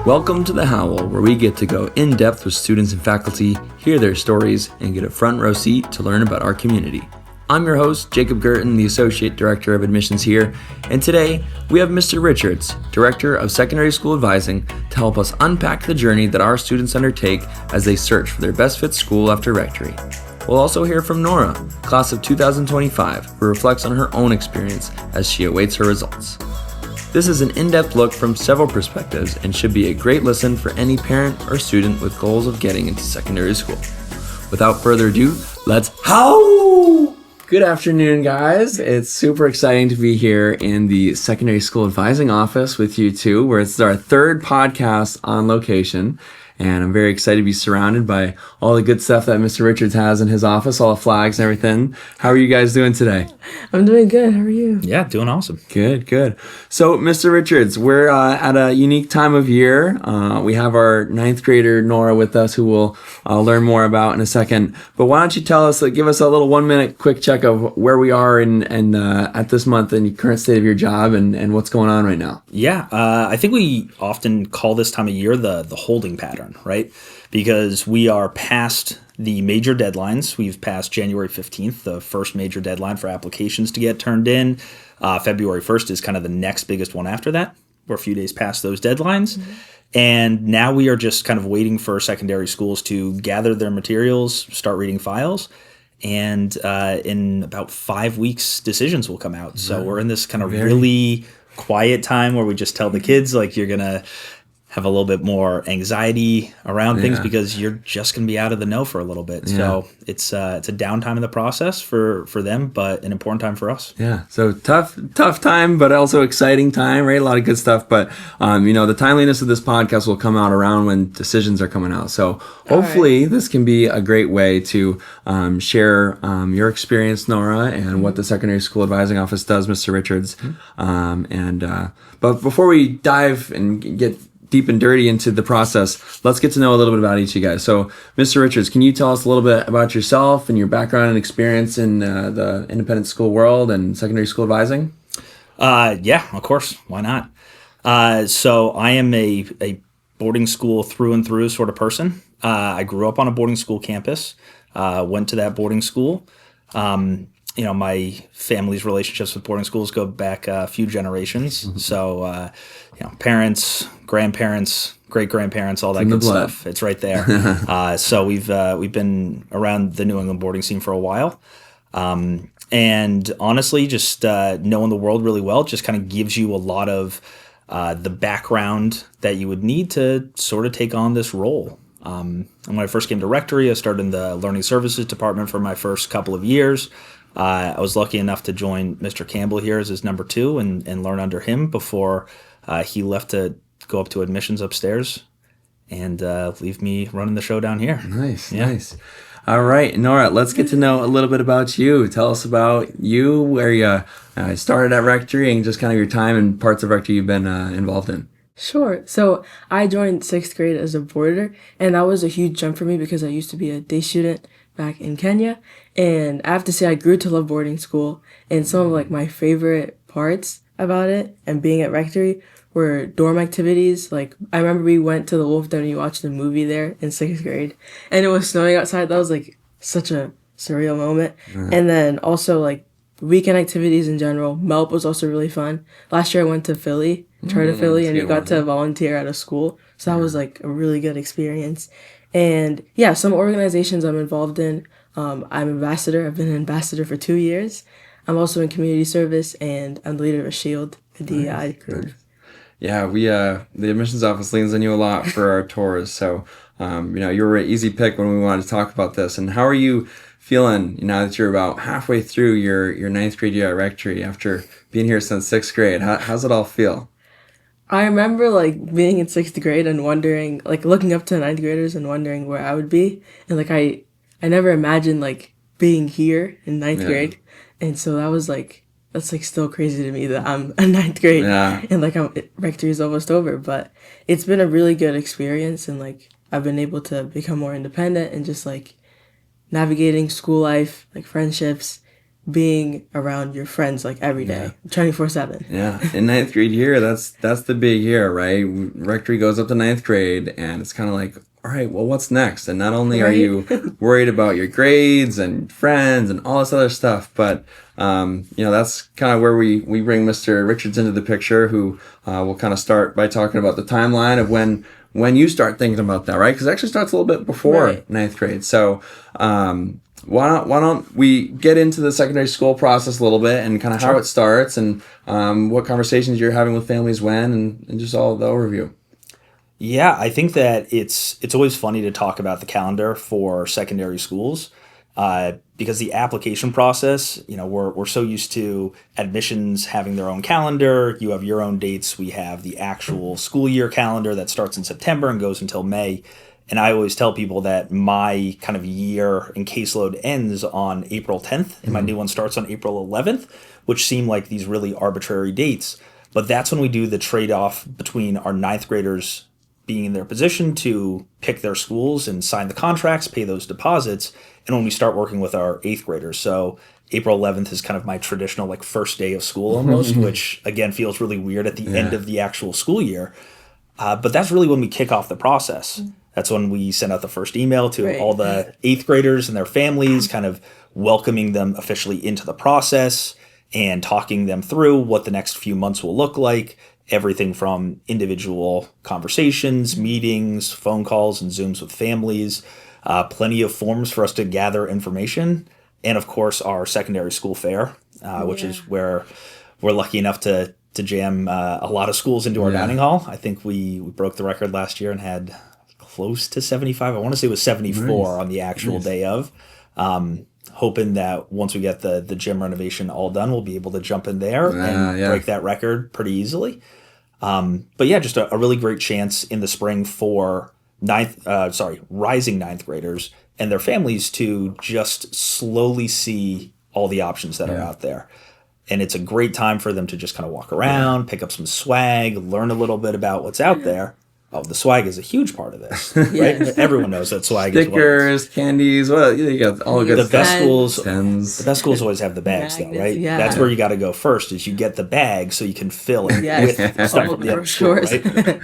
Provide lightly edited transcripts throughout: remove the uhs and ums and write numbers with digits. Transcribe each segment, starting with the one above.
Welcome to the Howl, where we get to go in depth with students and faculty, hear their stories, and get a front row seat to learn about our community. I'm your host, Jacob Gerton, the Associate Director of Admissions here, and today we have Mr. Richards, Director of Secondary School Advising, to help us unpack the journey that our students undertake as they search for their best fit school after rectory. We'll also hear from Nora, class of 2025, who reflects on her own experience as she awaits her results. This is an in-depth look from several perspectives and should be a great listen for any parent or student with goals of getting into secondary school. Without further ado, let's howl! Good afternoon, guys. It's super exciting to be here in the Secondary School Advising office with you two, where it's our third podcast on location. And I'm very excited to be surrounded by all the good stuff that Mr. Richards has in his office, all the flags and everything. How are you guys doing today? I'm doing good. How are you? Yeah, doing awesome. Good. So, Mr. Richards, we're at a unique time of year. We have our ninth grader, Nora, with us, who we'll learn more about in a second. But why don't you tell us, give us a little 1 minute quick check of where we are and at this month and the current state of your job and what's going on right now? Yeah, I think we often call this time of year the holding pattern, right? Because we are past the major deadlines. We've passed January 15th, the first major deadline for applications to get turned in. February 1st is kind of the next biggest one after that. We're a few days past those deadlines. Mm-hmm. And now we are just kind of waiting for secondary schools to gather their materials, start reading files. And in about 5 weeks, decisions will come out. So we're in this kind of really quiet time where we just tell the kids, you're going to have a little bit more anxiety around things because you're just going to be out of the know for a little bit. So it's a downtime in the process for them, but an important time for us. Yeah. So tough time, but also exciting time, right? A lot of good stuff. But, the timeliness of this podcast will come out around when decisions are coming out. So hopefully this can be a great way to share your experience, Nora, and what the Secondary School Advising Office does, Mr. Richards. But before we dive and get deep and dirty into the process, let's get to know a little bit about each of you guys. So, Mr. Richards, can you tell us a little bit about yourself and your background and experience in the independent school world and secondary school advising? Yeah, of course. Why not? So I am a boarding school through and through sort of person. I grew up on a boarding school campus, went to that boarding school. My family's relationships with boarding schools go back a few generations. Mm-hmm. So, parents, grandparents, great-grandparents, all that good stuff. It's right there. So we've been around the New England boarding scene for a while. And honestly, just knowing the world really well just kind of gives you a lot of the background that you would need to sort of take on this role. And when I first came to Rectory, I started in the Learning Services Department for my first couple of years. I was lucky enough to join Mr. Campbell here as his number 2 and learn under him before he left to go up to admissions upstairs and leave me running the show down here. Nice. All right, Nora, let's get to know a little bit about you. Tell us about you, where you started at Rectory, and just kind of your time and parts of Rectory you've been involved in. Sure. So I joined 6th grade as a boarder, and that was a huge jump for me because I used to be a day student back in Kenya. And I have to say I grew to love boarding school, and some of my favorite parts about it and being at Rectory were dorm activities. I remember we went to the Wolf Den and we watched a movie there in 6th grade, and it was snowing outside. That was such a surreal moment. And then also weekend activities in general. MELP was also really fun. Last year I went to Philly, to Philly, and we got to volunteer at a school. So that was a really good experience. And yeah, some organizations I'm involved in. I'm ambassador. I've been an ambassador for 2 years. I'm also in community service, and I'm the leader of a SHIELD, a DEI group. Yeah, we the admissions office leans on you a lot for our tours. So, you were an easy pick when we wanted to talk about this. And how are you feeling now that you're about halfway through your ninth grade year at Rectory after being here since 6th grade? How's it all feel? I remember being in 6th grade and wondering, looking up to 9th graders and wondering where I would be. And I never imagined being here in 9th grade. And so that was that's still crazy to me that I'm in 9th grade and Rectory is almost over. But it's been a really good experience, and I've been able to become more independent and just navigating school life, friendships, being around your friends like every day, 24/7. Yeah, in ninth grade year, that's the big year, right? Rectory goes up to ninth grade, and it's kind of like, all right, well, what's next? And not only are Right. you worried about your grades and friends and all this other stuff, but that's kind of where we bring Mr. Richards into the picture, who will kind of start by talking about the timeline of when you start thinking about that, right? Because it actually starts a little bit before Right. ninth grade. So why don't we get into the secondary school process a little bit and kind of how it starts and what conversations you're having with families when and just all the overview. Yeah, I think that it's always funny to talk about the calendar for secondary schools because the application process, we're so used to admissions having their own calendar. You have your own dates. We have the actual school year calendar that starts in September and goes until May. And I always tell people that my kind of year and caseload ends on April 10th and my new one starts on April 11th, which seem like these really arbitrary dates. But that's when we do the trade-off between our ninth graders being in their position to pick their schools and sign the contracts, pay those deposits, and when we start working with our eighth graders. So April 11th is kind of my traditional like first day of school almost, which again feels really weird at the end of the actual school year. But that's really when we kick off the process. That's when we send out the first email to all the eighth graders and their families, kind of welcoming them officially into the process and talking them through what the next few months will look like. Everything from individual conversations, meetings, phone calls, and Zooms with families, plenty of forms for us to gather information, and of course our secondary school fair, which is where we're lucky enough to jam a lot of schools into our dining hall. I think we broke the record last year and had close to 75. I want to say it was 74 on the actual day of. Hoping that once we get the gym renovation all done, we'll be able to jump in there and break that record pretty easily. But yeah, just a really great chance in the spring for rising ninth graders and their families to just slowly see all the options that are out there. And it's a great time for them to just kind of walk around, pick up some swag, learn a little bit about what's out there. Oh, the swag is a huge part of this, right? Everyone knows that swag is stickers, candies. Well, you got all good the stuff. best schools. Pens. The best schools always have the bags, though, right? Yeah. That's where you got to go first. Is you get the bag so you can fill it with stuff from the other school, right?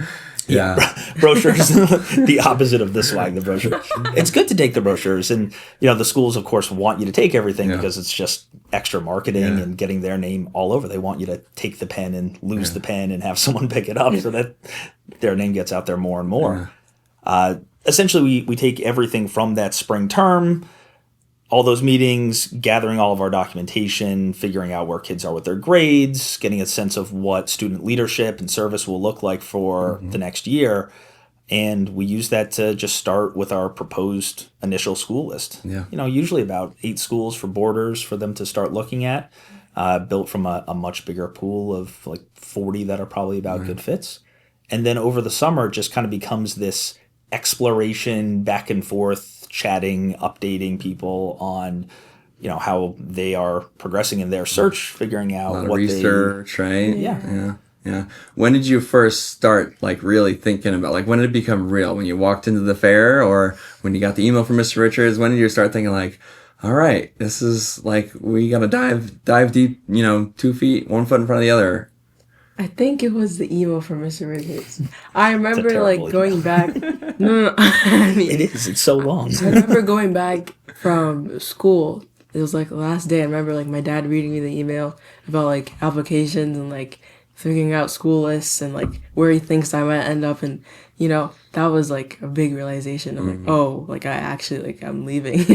Brochures, the opposite of the swag, the brochure. It's good to take the brochures, and the schools, of course, want you to take everything because it's just extra marketing and getting their name all over. They want you to take the pen and lose the pen and have someone pick it up so that their name gets out there more and more. Essentially, we take everything from that spring term, all those meetings, gathering all of our documentation, figuring out where kids are with their grades, getting a sense of what student leadership and service will look like for the next year. And we use that to just start with our proposed initial school list. Usually about 8 schools for boarders for them to start looking at, built from a much bigger pool of like 40 that are probably about good fits. And then over the summer, it just kind of becomes this exploration, back and forth, chatting, updating people on, how they are progressing in their search, figuring out what research, right? Yeah. When did you first start like really thinking about, like, when did it become real? When you walked into the fair or when you got the email from Mr. Richards? When did you start thinking like, all right, this is like, we got to dive deep, 2 feet, 1 foot in front of the other? I think it was the email from Mr. Richards. I remember like going back. No. I mean, it is. It's so long. I remember going back from school. It was like the last day. I remember like my dad reading me the email about like applications and like figuring out school lists and like where he thinks I might end up. And that was like a big realization. I'm like, oh, like I actually like I'm leaving.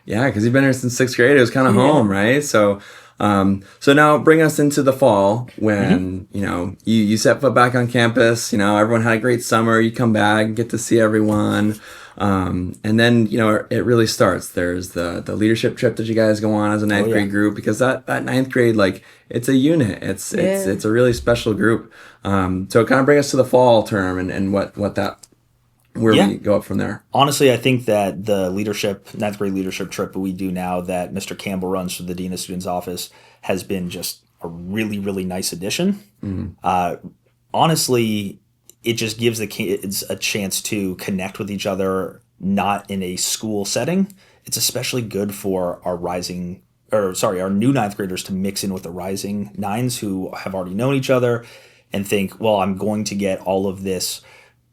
Yeah, because you've been here since 6th grade. It was kind of home, right? So now bring us into the fall when, you set foot back on campus, everyone had a great summer, you come back and get to see everyone. And then, it really starts. There's the leadership trip that you guys go on as a ninth grade group, because that ninth grade, like, it's a unit. It's a really special group. So kind of bring us to the fall term and what that, where we go up from there. Honestly, I think that the ninth grade leadership trip we do now that Mr. Campbell runs for the Dean of Students office has been just a really, really nice addition. Honestly, it just gives the kids a chance to connect with each other, not in a school setting. It's especially good for our rising our new ninth graders to mix in with the rising nines who have already known each other and think, well, I'm going to get all of this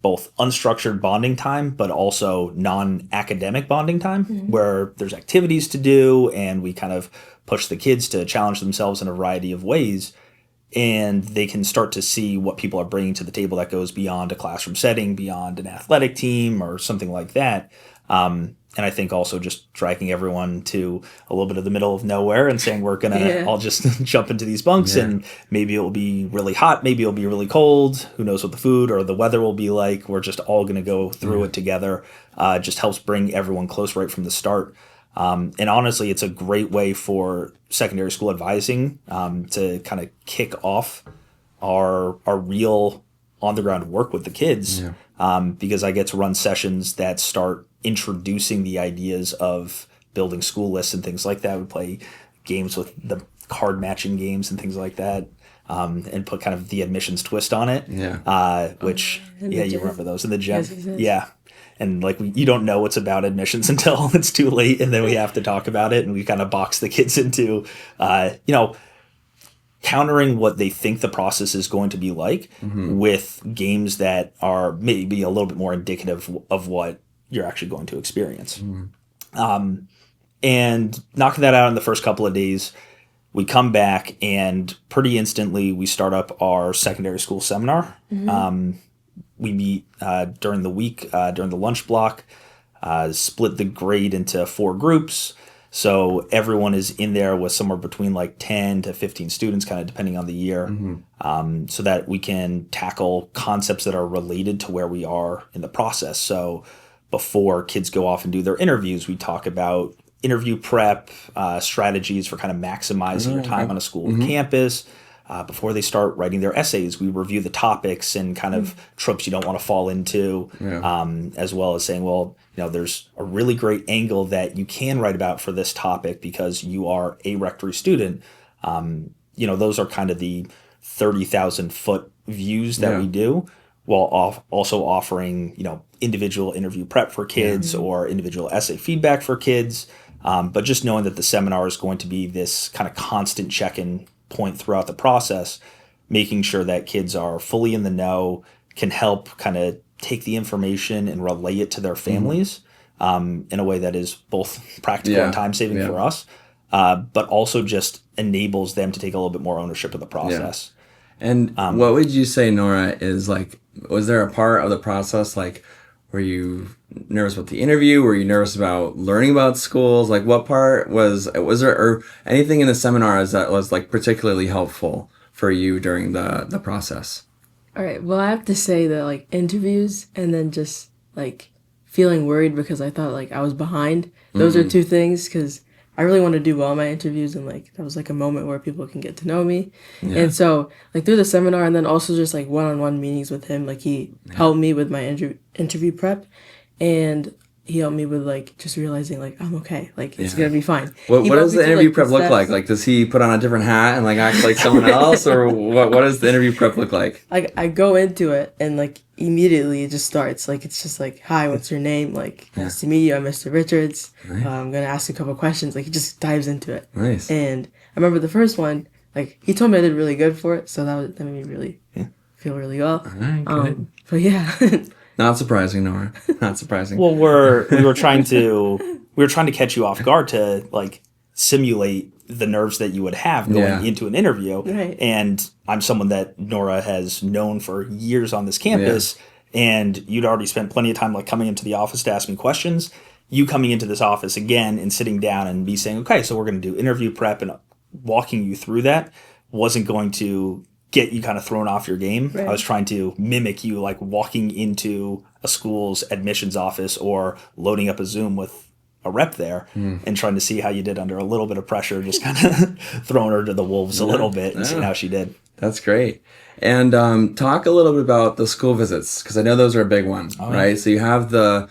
both unstructured bonding time, but also non-academic bonding time where there's activities to do and we kind of push the kids to challenge themselves in a variety of ways. And they can start to see what people are bringing to the table that goes beyond a classroom setting, beyond an athletic team or something like that. And I think also just dragging everyone to a little bit of the middle of nowhere and saying we're going to all just jump into these bunks and maybe it will be really hot, maybe it'll be really cold. Who knows what the food or the weather will be like. We're just all going to go through it together. Just helps bring everyone close right from the start. And honestly, it's a great way for secondary school advising to kind of kick off our real on-the-ground work with the kids because I get to run sessions that start introducing the ideas of building school lists and things like that. We play games with the card matching games and things like that and put kind of the admissions twist on it. Which, you remember those in the gym. Yes. And like you don't know what's about admissions until it's too late, and then we have to talk about it, and we kind of box the kids into, countering what they think the process is going to be like with games that are maybe a little bit more indicative of what you're actually going to experience. And knocking that out in the first couple of days, we come back and pretty instantly we start up our secondary school seminar. We meet during the week, during the lunch block, split the grade into 4 groups. So everyone is in there with somewhere between like 10 to 15 students, kind of depending on the year, so that we can tackle concepts that are related to where we are in the process. So before kids go off and do their interviews, we talk about interview prep, strategies for kind of maximizing your time on a school campus. Before they start writing their essays, we review the topics and kind of tropes you don't want to fall into, as well as saying, well, there's a really great angle that you can write about for this topic because you are a rectory student. Those are kind of the 30,000 foot views that we do, while also offering, individual interview prep for kids or individual essay feedback for kids. But just knowing that the seminar is going to be this kind of constant check-in point throughout the process, making sure that kids are fully in the know, can help kind of take the information and relay it to their families in a way that is both practical and time-saving for us, but also just enables them to take a little bit more ownership of the process. And what would you say, Nora, is like, was there a part of the process, like, were you nervous about the interview? Were you nervous about learning about schools? Like, what part was there, or anything in the seminars that was like particularly helpful for you during the process? All right. Well, I have to say that like interviews and then just like feeling worried because I thought like I was behind. Those are two things because I really want to do well in my interviews, and like that was like a moment where people can get to know me. And so like through the seminar and then also just like one-on-one meetings with him, like he helped me with my interview prep, and he helped me with like just realizing like I'm okay, like it's gonna be fine. What does the interview prep look like? Like, does he put on a different hat and like act like someone else, or what does the interview prep look like? Like I go into it and like immediately it just starts. Like it's just like, hi, what's your name? Like, nice to meet you. I'm Mr. Richards. Nice. I'm gonna ask you a couple questions. Like he just dives into it. Nice. And I remember the first one, like he told me I did really good for it, so that made me really feel really well. All right, good. But yeah. Not surprising, Nora. Not surprising. Well, we were trying to catch you off guard to like simulate the nerves that you would have going into an interview. Right. And I'm someone that Nora has known for years on this campus, and you'd already spent plenty of time like coming into the office to ask me questions. You coming into this office again and sitting down and me saying, okay, so we're going to do interview prep, and walking you through that wasn't going to get you kind of thrown off your game. Right. I was trying to mimic you like walking into a school's admissions office or loading up a Zoom with a rep there and trying to see how you did under a little bit of pressure, just kind of throwing her to the wolves a little bit and seeing how she did. That's great. And talk a little bit about the school visits, because I know those are a big one, right? So you have the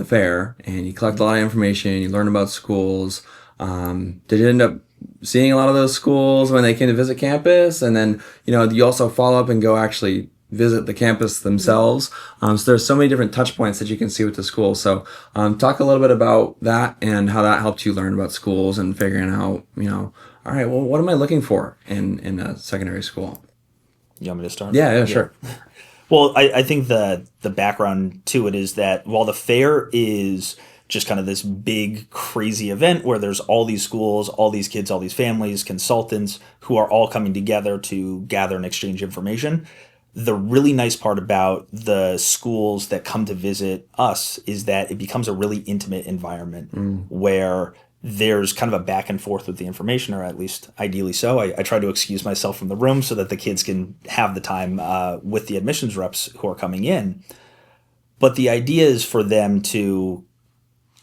fair and you collect a lot of information, you learn about schools. Did you end up seeing a lot of those schools when they came to visit campus? And then, you also follow up and go actually visit the campus themselves. So there's so many different touch points that you can see with the school. So talk a little bit about that and how that helped you learn about schools and figuring out, all right, well, what am I looking for in a secondary school? You want me to start? Yeah, sure. Well, I think the background to it is that while the fair is just kind of this big, crazy event where there's all these schools, all these kids, all these families, consultants who are all coming together to gather and exchange information, the really nice part about the schools that come to visit us is that it becomes a really intimate environment where there's kind of a back and forth with the information, or at least ideally so. I try to excuse myself from the room so that the kids can have the time with the admissions reps who are coming in. But the idea is for them to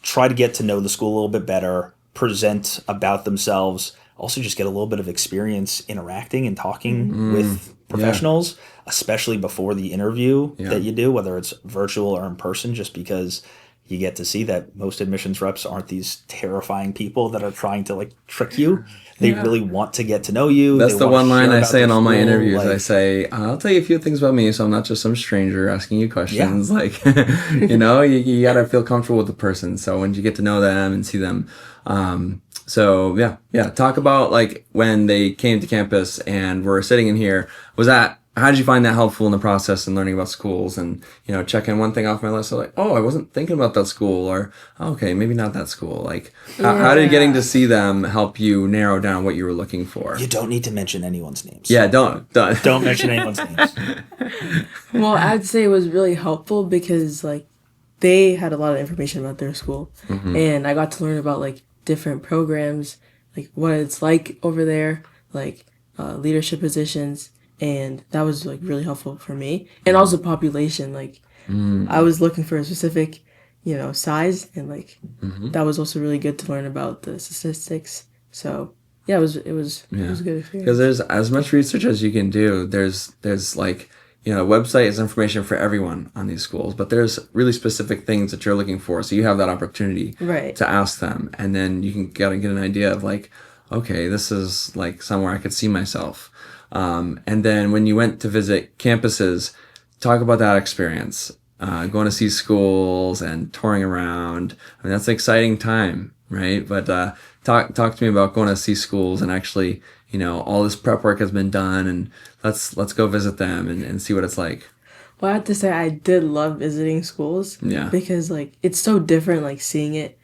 try to get to know the school a little bit better, present about themselves, also just get a little bit of experience interacting and talking with professionals, especially before the interview that you do, whether it's virtual or in person, just because you get to see that most admissions reps aren't these terrifying people that are trying to trick you. They really want to get to know you. That's the one line I say in all my interviews. Like, I say, I'll tell you a few things about me, so I'm not just some stranger asking you questions. Yeah. You got to feel comfortable with the person. So when you get to know them and see them, talk about when they came to campus and were sitting in here. How did you find that helpful in the process and learning about schools and, checking one thing off my list? So I wasn't thinking about that school, or, okay, maybe not that school. How did getting to see them help you narrow down what you were looking for? You don't need to mention anyone's names. Yeah, don't. Don't mention anyone's names. Well, I'd say it was really helpful because they had a lot of information about their school, and I got to learn about different programs, what it's like over there, leadership positions. And that was really helpful for me, and also population. I was looking for a specific, size, and that was also really good to learn about the statistics. So yeah, it was a good experience. Because there's as much research as you can do. There's website is information for everyone on these schools, but there's really specific things that you're looking for. So you have that opportunity to ask them, and then you can get an idea of okay, this is somewhere I could see myself. And then when you went to visit campuses, talk about that experience, going to see schools and touring around. I mean, that's an exciting time, right? But talk to me about going to see schools and actually, all this prep work has been done, and let's go visit them and see what it's like. Well, I have to say I did love visiting schools. Yeah. Because it's so different, seeing it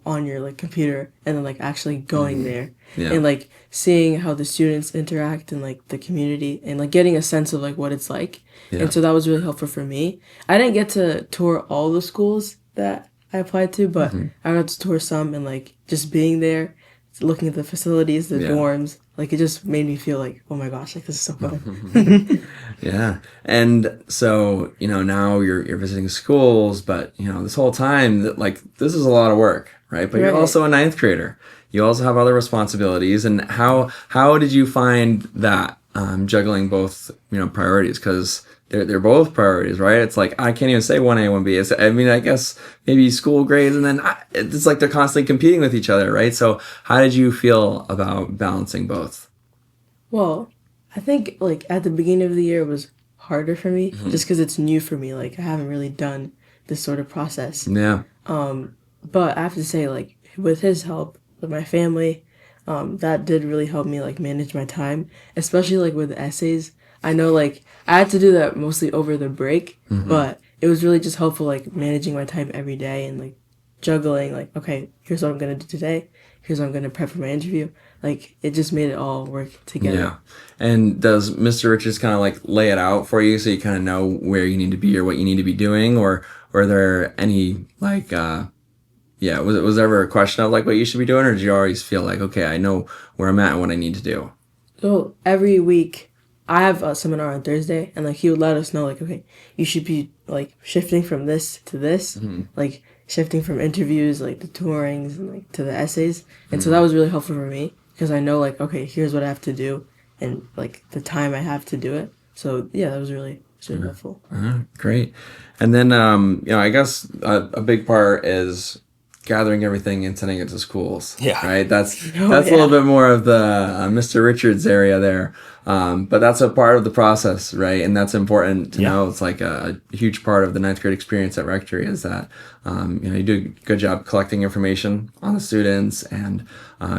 on your computer and then actually going there and seeing how the students interact in the community and getting a sense of what it's like. And so that was really helpful for me. I didn't get to tour all the schools that I applied to, but I got to tour some, and just being there, looking at the facilities, the dorms, it just made me feel oh my gosh, this is so fun. Yeah. And so, now you're visiting schools, but this whole time that this is a lot of work, right? But you're also a ninth grader. You also have other responsibilities. And how did you find that juggling both, priorities? Because they're both priorities, right? It's I can't even say 1A, 1B. I guess maybe school grades, and then it's they're constantly competing with each other, right? So how did you feel about balancing both? Well, I think at the beginning of the year it was harder for me just because it's new for me. I haven't really done this sort of process. Yeah. But I have to say with his help, with my family, that did really help me manage my time, especially with the essays. I know I had to do that mostly over the break, but it was really just helpful managing my time every day and juggling okay, here's what I'm gonna do today, here's what I'm gonna prep for my interview. It just made it all work together. Yeah. And does Mr. Richards kind of lay it out for you so you kind of know where you need to be or what you need to be doing, or are there any was there ever a question of what you should be doing, or did you always feel okay, I know where I'm at and what I need to do? So every week I have a seminar on Thursday, and he would let us know okay, you should be shifting from this to this, shifting from interviews the tourings and to the essays. And so that was really helpful for me because I know okay, here's what I have to do and the time I have to do it. So yeah, that was really helpful. Great. And then I guess a big part is gathering everything and sending it to schools. Yeah. Right. That's a little bit more of the Mr. Richards area there. But that's a part of the process, right? And that's important to know. It's like a huge part of the ninth grade experience at Rectory is that, you do a good job collecting information on the students, and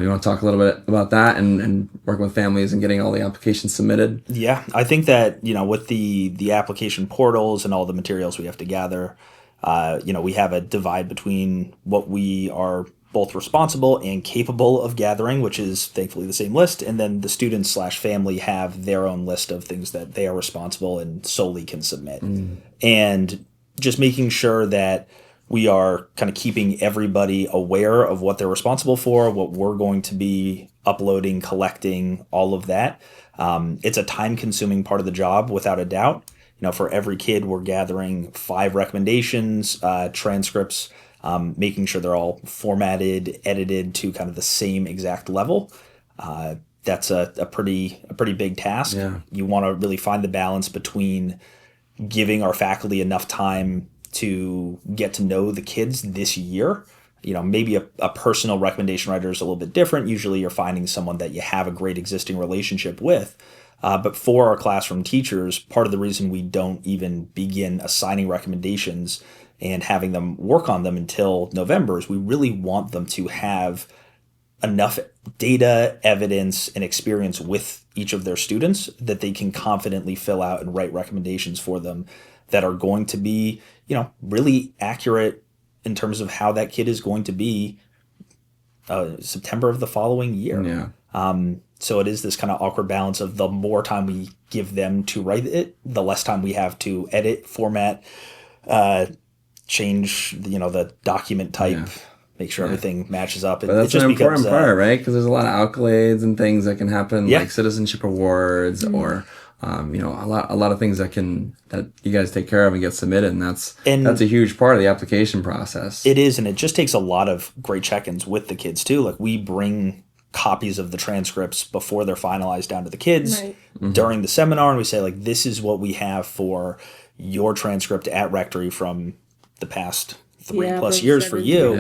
you want to talk a little bit about that and working with families and getting all the applications submitted. Yeah, I think that, with the application portals and all the materials we have to gather, we have a divide between what we are both responsible and capable of gathering, which is thankfully the same list. And then the students / family have their own list of things that they are responsible and solely can submit. And just making sure that we are kind of keeping everybody aware of what they're responsible for, what we're going to be uploading, collecting, all of that. It's a time-consuming part of the job, without a doubt. For every kid, we're gathering 5 recommendations, transcripts, making sure they're all formatted, edited to kind of the same exact level. That's a pretty big task. Yeah. You want to really find the balance between giving our faculty enough time to get to know the kids this year. Maybe a personal recommendation writer is a little bit different. Usually you're finding someone that you have a great existing relationship with. But for our classroom teachers, part of the reason we don't even begin assigning recommendations and having them work on them until November is we really want them to have enough data, evidence, and experience with each of their students that they can confidently fill out and write recommendations for them that are going to be, really accurate in terms of how that kid is going to be September of the following year. Yeah. So it is this kind of awkward balance of the more time we give them to write it, the less time we have to edit, format, change, the document type, make sure everything matches up. But that's an important part, right? Because there's a lot of accolades and things that can happen, like citizenship awards or, a lot of things that you guys take care of and get submitted, and that's a huge part of the application process. It is, and it just takes a lot of great check-ins with the kids too. Like we bring copies of the transcripts before they're finalized down to the kids during the seminar, and we say, like, this is what we have for your transcript at Rectory from the past 3+ years for you.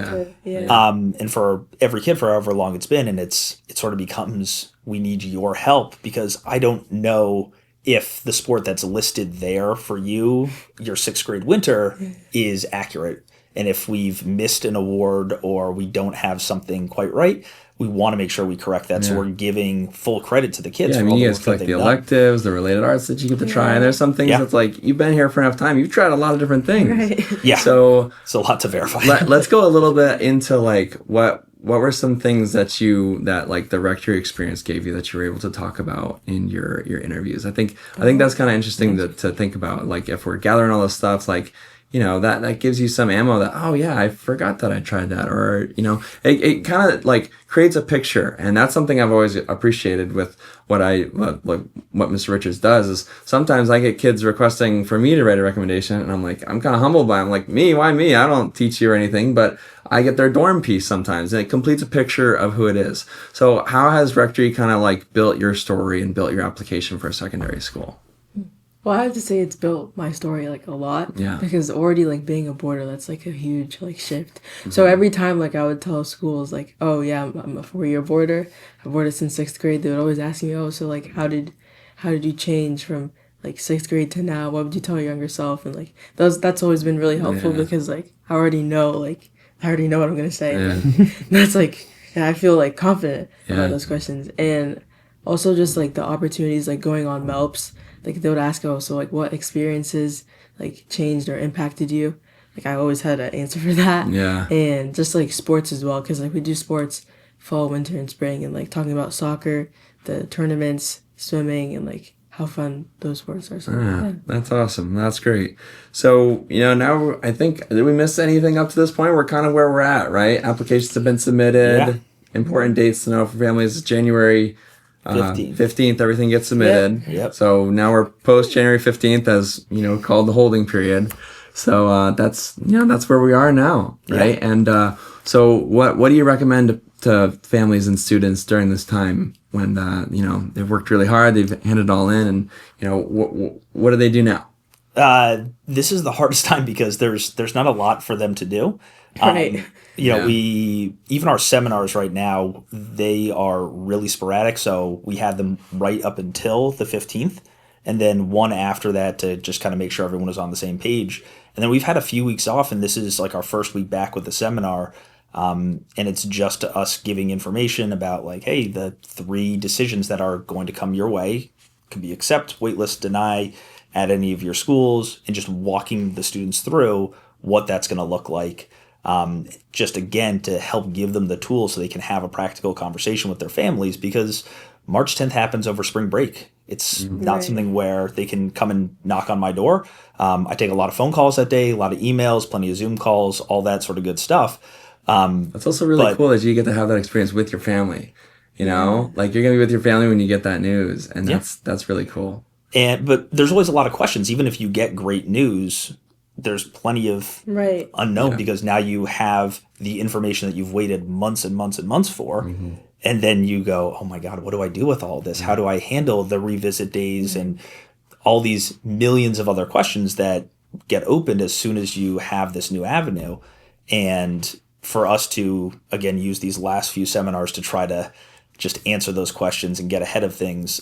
And for every kid for however long it's been, and it sort of becomes, we need your help, because I don't know if the sport that's listed there for you, your 6th grade winter, is accurate. And if we've missed an award or we don't have something quite right, we want to make sure we correct that. So we're giving full credit to the kids. Yeah, you guys collect the electives, the related arts that you get to try. And there's some things that's like, you've been here for enough time. You've tried a lot of different things. Right. Yeah. So it's a lot to verify. Let's go a little bit into like, what were some things that like the Rectory experience gave you that you were able to talk about in your interviews? I think that's kind of interesting to think about. Like if we're gathering all this stuff, like, that gives you some ammo that, oh yeah, I forgot that I tried that. Or, it kind of like creates a picture. And that's something I've always appreciated with what Mr. Richards does is sometimes I get kids requesting for me to write a recommendation. And I'm like, I'm kind of humbled by them. Like, me, why me? I don't teach you or anything, but I get their dorm piece sometimes, and it completes a picture of who it is. So how has Rectory kind of like built your story and built your application for a secondary school? Well, I have to say it's built my story like a lot. Yeah. Because already like being a boarder, that's like a huge like shift. So every time like I would tell schools like, oh yeah, I'm a 4-year boarder. I've boarded since 6th grade. They would always ask me, oh, so like how did you change from like 6th grade to now? What would you tell your younger self? And like that's always been really helpful because like I already know what I'm gonna say. And that's like I feel like confident about those questions. And also just like the opportunities like going on MELPs. Like they would ask, oh, so like what experiences like changed or impacted you? Like I always had an answer for that. Yeah. And just like sports as well, because like we do sports fall, winter, and spring, and like talking about soccer, the tournaments, swimming, and like how fun those sports are. So, That's awesome. That's great. So, now I think, did we miss anything up to this point? We're kind of where we're at, right? Applications have been submitted. Yeah. Important dates to know for families is January 15th, everything gets submitted. Yep. So now we're post January 15th, as called the holding period. So that's where we are now, right? Yeah. And so what do you recommend to families and students during this time when they've worked really hard, they've handed it all in, and what do they do now? This is the hardest time because there's not a lot for them to do. Right. We even our seminars right now, they are really sporadic. So we had them right up until the 15th, and then one after that to just kind of make sure everyone was on the same page. And then we've had a few weeks off, and this is like our first week back with the seminar. And it's just us giving information about like, hey, the 3 decisions that are going to come your way could be accept, waitlist, deny at any of your schools, and just walking the students through what that's going to look like. Just again to help give them the tools so they can have a practical conversation with their families, because March 10th happens over spring break. It's not Right. something where they can come and knock on my door. I take a lot of phone calls that day, a lot of emails, plenty of Zoom calls, all that sort of good stuff. That's also really cool that you get to have that experience with your family. You know, like you're gonna be with your family when you get that news, and that's really cool. But there's always a lot of questions. Even if you get great news, there's plenty of Right. unknown, because now you have the information that you've waited months and months and months for. And then you go, oh my God, what do I do with all this? How do I handle the revisit days and all these millions of other questions that get opened as soon as you have this new avenue? And for us to, again, use these last few seminars to try to just answer those questions and get ahead of things,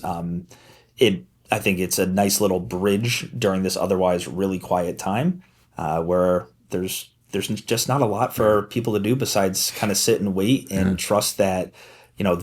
I think it's a nice little bridge during this otherwise really quiet time, where there's just not a lot for people to do besides kind of sit and wait and trust that,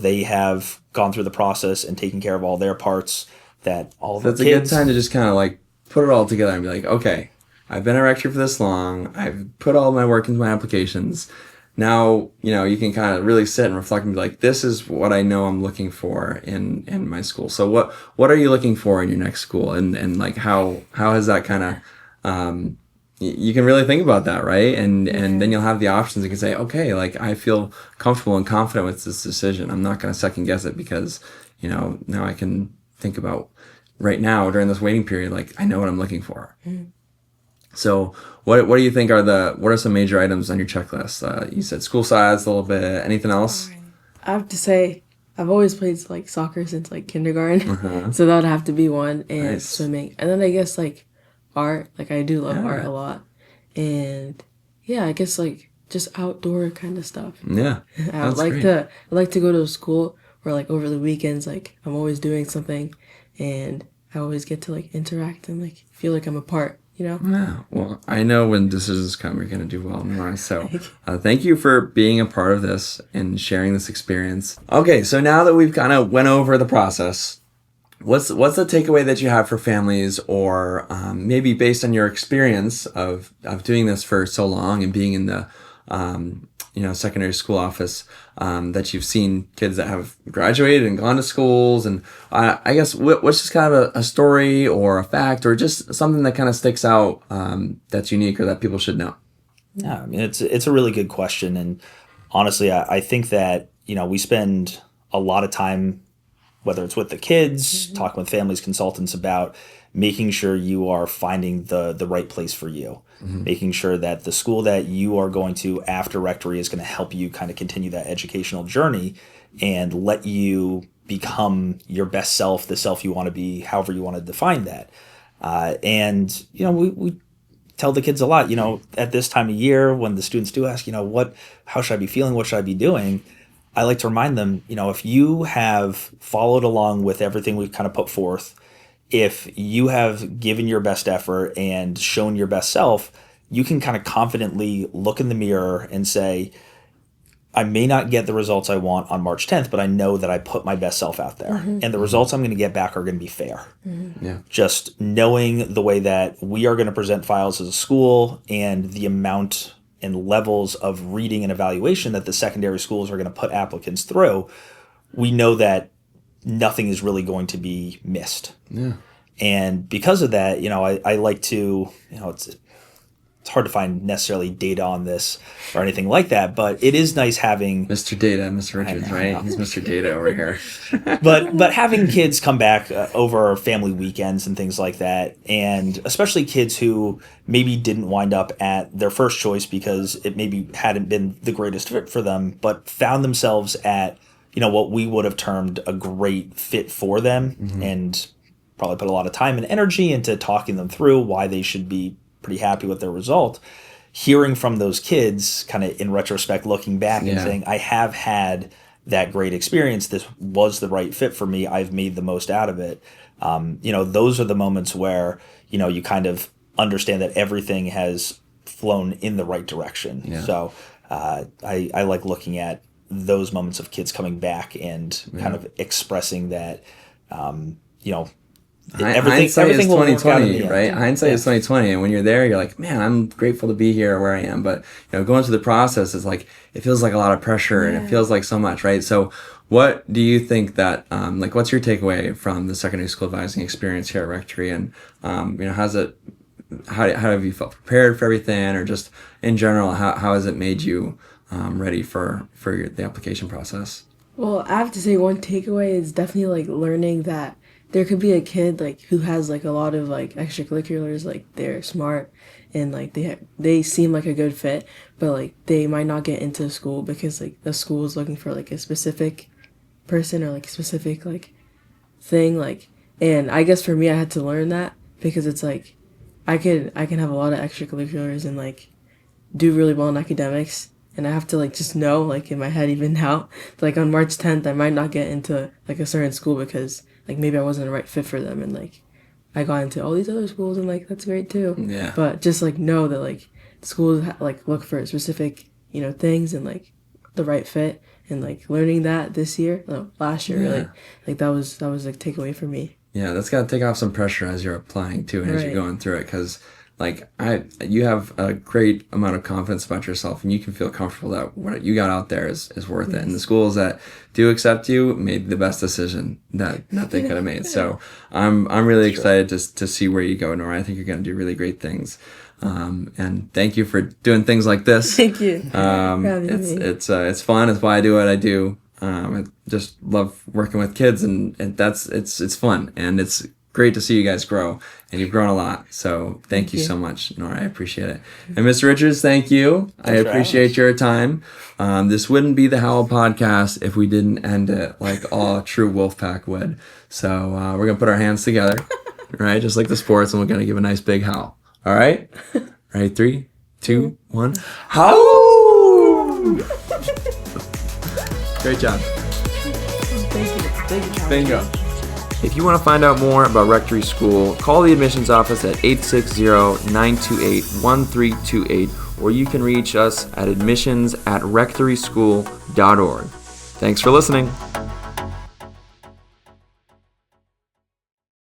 they have gone through the process and taken care of all their parts, that all of the That's a kids. good time to just kind of like put it all together and be like, okay, I've been a rector for this long. I've put all my work into my applications. Now, you can kind of really sit and reflect and be like, this is what I know I'm looking for in my school. So what are you looking for in your next school? And like, how has that kind of, you can really think about that, right? And then you'll have the options. You can say, okay, like I feel comfortable and confident with this decision. I'm not going to second guess it because, now I can think about right now during this waiting period, like I know what I'm looking for. So what do you think what are some major items on your checklist? You said school size a little bit. Anything else? I have to say, I've always played like soccer since like kindergarten, so that would have to be one, and Nice. swimming, and then I guess like art. Like I do love art a lot, and yeah, I guess like just outdoor kind of stuff. Yeah. I like to go to a school where like over the weekends, like I'm always doing something, and I always get to like interact and like feel like I'm a part. Yeah. Well, I know when decisions come, you're going to do well, Nora. So thank you for being a part of this and sharing this experience. Okay, so now that we've kind of went over the process, what's the takeaway that you have for families, or maybe based on your experience of doing this for so long and being in the secondary school office, that you've seen kids that have graduated and gone to schools, and I guess what's just kind of a story or a fact or just something that kind of sticks out, that's unique or that people should know? Yeah, I mean, it's a really good question. And honestly, I think that, we spend a lot of time, whether it's with the kids, talking with families, consultants, about making sure you are finding the right place for you, making sure that the school that you are going to after rectory is going to help you kind of continue that educational journey and let you become your best self, the self you want to be, however you want to define that. We tell the kids a lot, at this time of year when the students do ask, how should I be feeling? What should I be doing? I like to remind them, if you have followed along with everything we've kind of put forth, if you have given your best effort and shown your best self, you can kind of confidently look in the mirror and say, I may not get the results I want on March 10th, but I know that I put my best self out there. And the results I'm going to get back are going to be fair. Yeah. Just knowing the way that we are going to present files as a school and the amount and levels of reading and evaluation that the secondary schools are going to put applicants through, we know that nothing is really going to be missed. Yeah. And because of that, I like to, it's hard to find necessarily data on this or anything like that, but it is nice having Mr. Data, Mr. Richards, right? He's Mr. Data over here. but having kids come back over family weekends and things like that, and especially kids who maybe didn't wind up at their first choice because it maybe hadn't been the greatest fit for them, but found themselves at what we would have termed a great fit for them, and probably put a lot of time and energy into talking them through why they should be pretty happy with their result. hearing from those kids, kind of in retrospect, looking back and Yeah. saying, I have had that great experience. This was the right fit for me. I've made the most out of it. Those are the moments where, you kind of understand that everything has flown in the right direction. Yeah. So I like looking at those moments of kids coming back and kind of expressing that, Hindsight is will work out in 2020, the end. right? Hindsight is 2020, and when you're there, you're like, man, I'm grateful to be here where I am. But going through the process is like, it feels like a lot of pressure, and it feels like so much, right? So, what do you think that, what's your takeaway from the secondary school advising experience here at Rectory, and how have you felt prepared for everything, or just in general, how has it made you ready for the application process? Well, I have to say one takeaway is definitely like learning that there could be a kid like who has like a lot of like extracurriculars, like they're smart and like they seem like a good fit, but like they might not get into school because like the school is looking for like a specific person or like a specific like thing, like. And I guess for me I had to learn that because it's like I can have a lot of extracurriculars and like do really well in academics, and I have to like just know like in my head even now, like on March 10th I might not get into like a certain school because like maybe I wasn't the right fit for them, and like I got into all these other schools and like that's great too. Yeah. But just like know that like schools like look for specific things and like the right fit, and like learning that last year really, like that was like takeaway for me. Yeah, that's got to take off some pressure as you're applying too, and as you're Right. going through it, because like you have a great amount of confidence about yourself, and you can feel comfortable that what you got out there is worth it. And the schools that do accept you made the best decision that they could have made. So I'm really excited to see where you go, Nora. I think you're going to do really great things. And thank you for doing things like this. Thank you. For having me. It's fun. It's why I do what I do. I just love working with kids, and it's fun, and it's great to see you guys grow, and you've grown a lot. So thank you so much, Nora. I appreciate it. And Mr. Richards, thank you. I appreciate your time. This wouldn't be the Howl podcast if we didn't end it like all true Wolfpack would. So we're gonna put our hands together, right, just like the sports, and we're gonna give a nice big howl. All right, right, 3, 2, 1, howl! Great job. Thank you. Bingo. If you want to find out more about Rectory School, call the admissions office at 860-928-1328, or you can reach us at admissions@rectoryschool.org. Thanks for listening.